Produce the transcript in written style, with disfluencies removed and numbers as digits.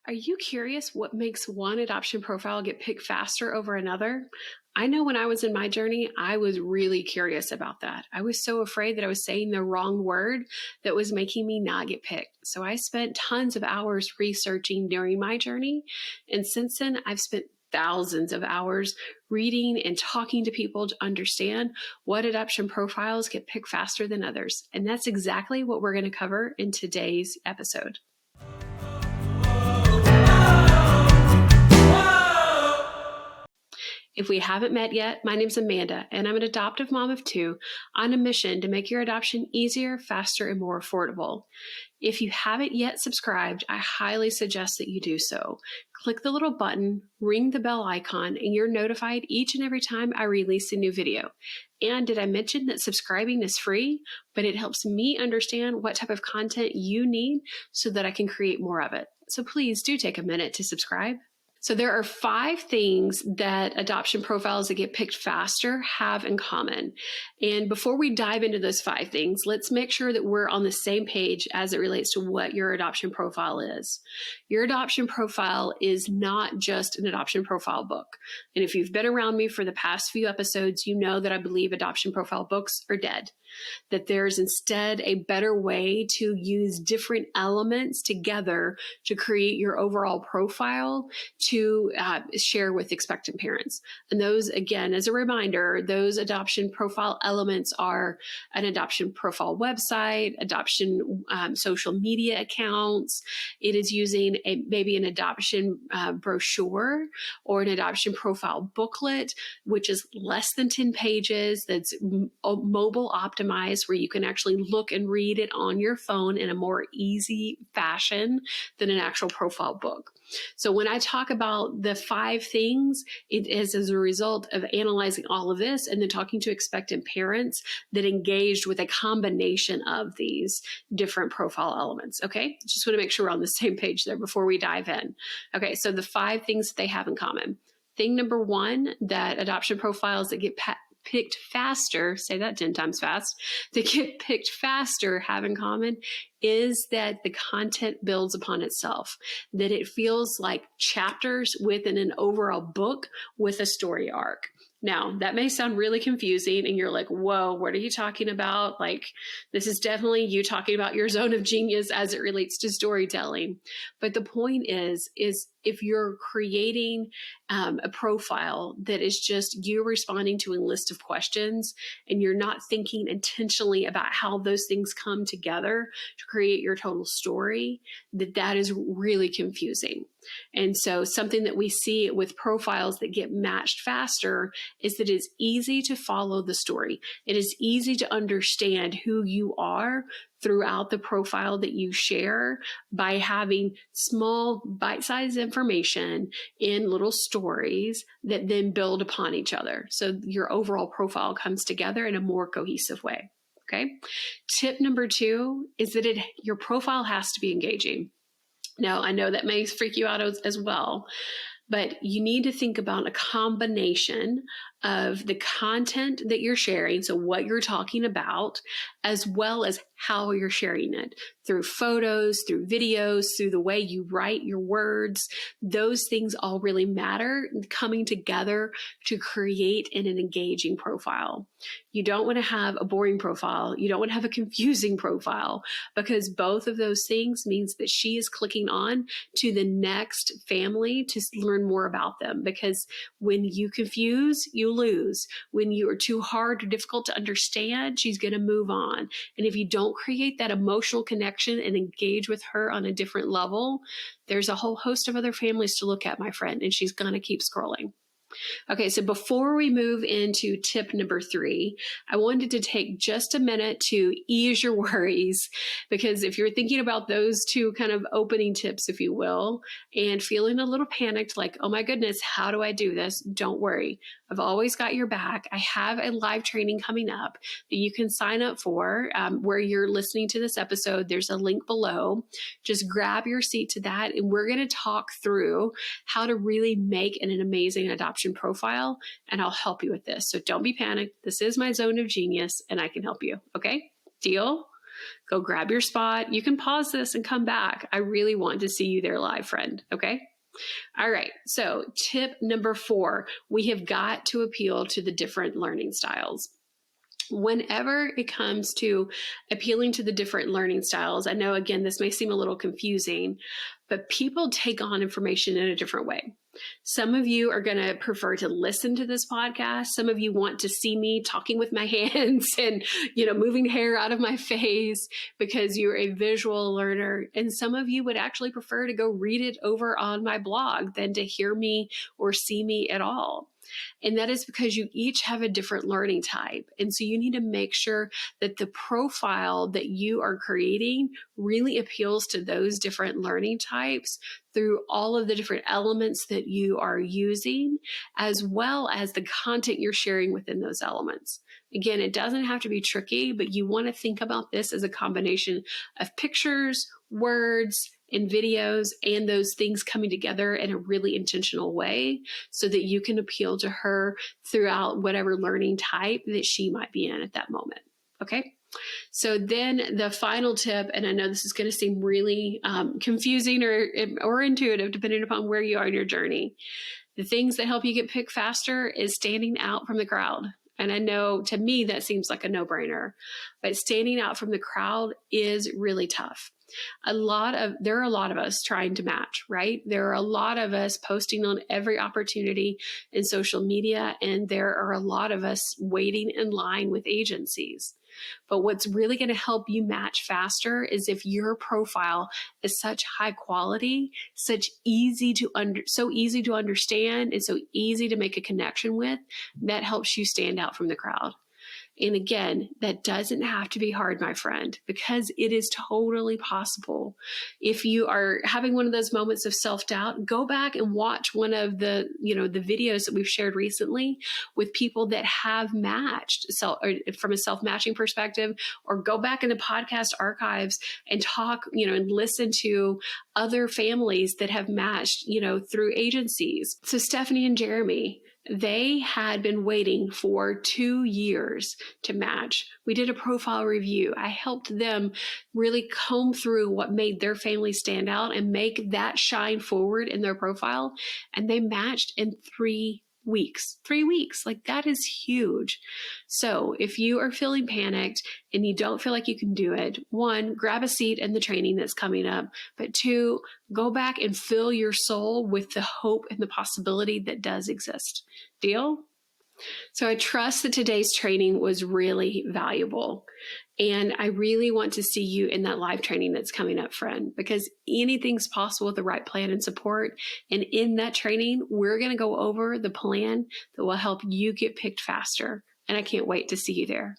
Are you curious what makes one adoption profile get picked faster over another? I know when I was in my journey, I was really curious about that. I was so afraid that I was saying the wrong word that was making me not get picked. So I spent tons of hours researching during my journey. And since then, I've spent thousands of hours reading and talking to people to understand what adoption profiles get picked faster than others. And that's exactly what we're going to cover in today's episode. If we haven't met yet, my name's Amanda, and I'm an adoptive mom of two on a mission to make your adoption easier, faster, and more affordable. If you haven't yet subscribed, I highly suggest that you do so. Click the little button, ring the bell icon, and you're notified each and every time I release a new video. And did I mention that subscribing is free? But it helps me understand what type of content you need so that I can create more of it. So please do take a minute to subscribe. So there are 5 things that adoption profiles that get picked faster have in common. And before we dive into those 5 things, let's make sure that we're on the same page as it relates to what your adoption profile is. Your adoption profile is not just an adoption profile book. And if you've been around me for the past few episodes, you know that I believe adoption profile books are dead. That there's instead a better way to use different elements together to create your overall profile to share with expectant parents. And those, again, as a reminder, those adoption profile elements are an adoption profile website, adoption social media accounts. It is using maybe an adoption brochure or an adoption profile booklet, which is less than 10 pages, that's mobile optimized, where you can actually look and read it on your phone in a more easy fashion than an actual profile book. So when I talk about the 5 things, it is as a result of analyzing all of this and then talking to expectant parents that engaged with a combination of these different profile elements. Okay, just want to make sure we're on the same page there before we dive in. Okay, so the 5 things that they have in common. Thing number 1, that adoption profiles that get picked faster, say that 10 times fast, that get picked faster have in common is that the content builds upon itself, that it feels like chapters within an overall book with a story arc. Now, that may sound really confusing and you're like, whoa, what are you talking about? Like, this is definitely you talking about your zone of genius as it relates to storytelling. But the point is if you're creating a profile that is just you responding to a list of questions and you're not thinking intentionally about how those things come together to create your total story, that is really confusing. And so something that we see with profiles that get matched faster is that it's easy to follow the story. It is easy to understand who you are throughout the profile that you share by having small bite-sized information in little stories that then build upon each other. So your overall profile comes together in a more cohesive way. Okay. Tip number 2 is that your profile has to be engaging. Now, I know that may freak you out as well, but you need to think about a combination of the content that you're sharing, so what you're talking about, as well as how you're sharing it through photos, through videos, through the way you write your words. Those things all really matter coming together to create an engaging profile. You don't want to have a boring profile. You don't want to have a confusing profile, because both of those things means that she is clicking on to the next family to learn more about them. Because when you confuse, you lose. When you are too hard or difficult to understand, she's going to move on. And if you don't create that emotional connection and engage with her on a different level, there's a whole host of other families to look at, my friend, and she's going to keep scrolling. Okay, so before we move into tip number 3, I wanted to take just a minute to ease your worries, because if you're thinking about those 2 kind of opening tips, if you will, and feeling a little panicked, like, oh my goodness, how do I do this? Don't worry. I've always got your back. I have a live training coming up that you can sign up for where you're listening to this episode. There's a link below. Just grab your seat to that, and we're going to talk through how to really make an amazing adoption profile, and I'll help you with this. So don't be panicked. This is my zone of genius, and I can help you. Okay? Deal? Go grab your spot. You can pause this and come back. I really want to see you there live, friend. Okay? All right. So tip number 4, we have got to appeal to the different learning styles. Whenever it comes to appealing to the different learning styles, I know, again, this may seem a little confusing, but people take on information in a different way. Some of you are going to prefer to listen to this podcast. Some of you want to see me talking with my hands and, moving hair out of my face because you're a visual learner. And some of you would actually prefer to go read it over on my blog than to hear me or see me at all. And that is because you each have a different learning type. And so you need to make sure that the profile that you are creating really appeals to those different learning types through all of the different elements that you are using, as well as the content you're sharing within those elements. Again, it doesn't have to be tricky, but you want to think about this as a combination of pictures, words, and videos, and those things coming together in a really intentional way so that you can appeal to her throughout whatever learning type that she might be in at that moment. Okay? So then the final tip, and I know this is going to seem really confusing or intuitive depending upon where you are in your journey. The things that help you get picked faster is standing out from the crowd. And I know to me that seems like a no-brainer, but standing out from the crowd is really tough. There are a lot of us trying to match, right? There are a lot of us posting on every opportunity in social media, and there are a lot of us waiting in line with agencies. But what's really going to help you match faster is if your profile is such high quality, so easy to understand, and so easy to make a connection with, that helps you stand out from the crowd. And again, that doesn't have to be hard, my friend, because it is totally possible. If you are having one of those moments of self-doubt, go back and watch one of the videos that we've shared recently with people that have matched from a self-matching perspective, or go back in the podcast archives and talk, and listen to other families that have matched, through agencies. So Stephanie and Jeremy, they had been waiting for 2 years to match. We did a profile review. I helped them really comb through what made their family stand out and make that shine forward in their profile. And they matched in 3 weeks. 3 weeks. Like, that is huge. So if you are feeling panicked and you don't feel like you can do it, 1, grab a seat in the training that's coming up. But 2, go back and fill your soul with the hope and the possibility that does exist. Deal? So I trust that today's training was really valuable. And I really want to see you in that live training that's coming up, friend, because anything's possible with the right plan and support. And in that training, we're going to go over the plan that will help you get picked faster. And I can't wait to see you there.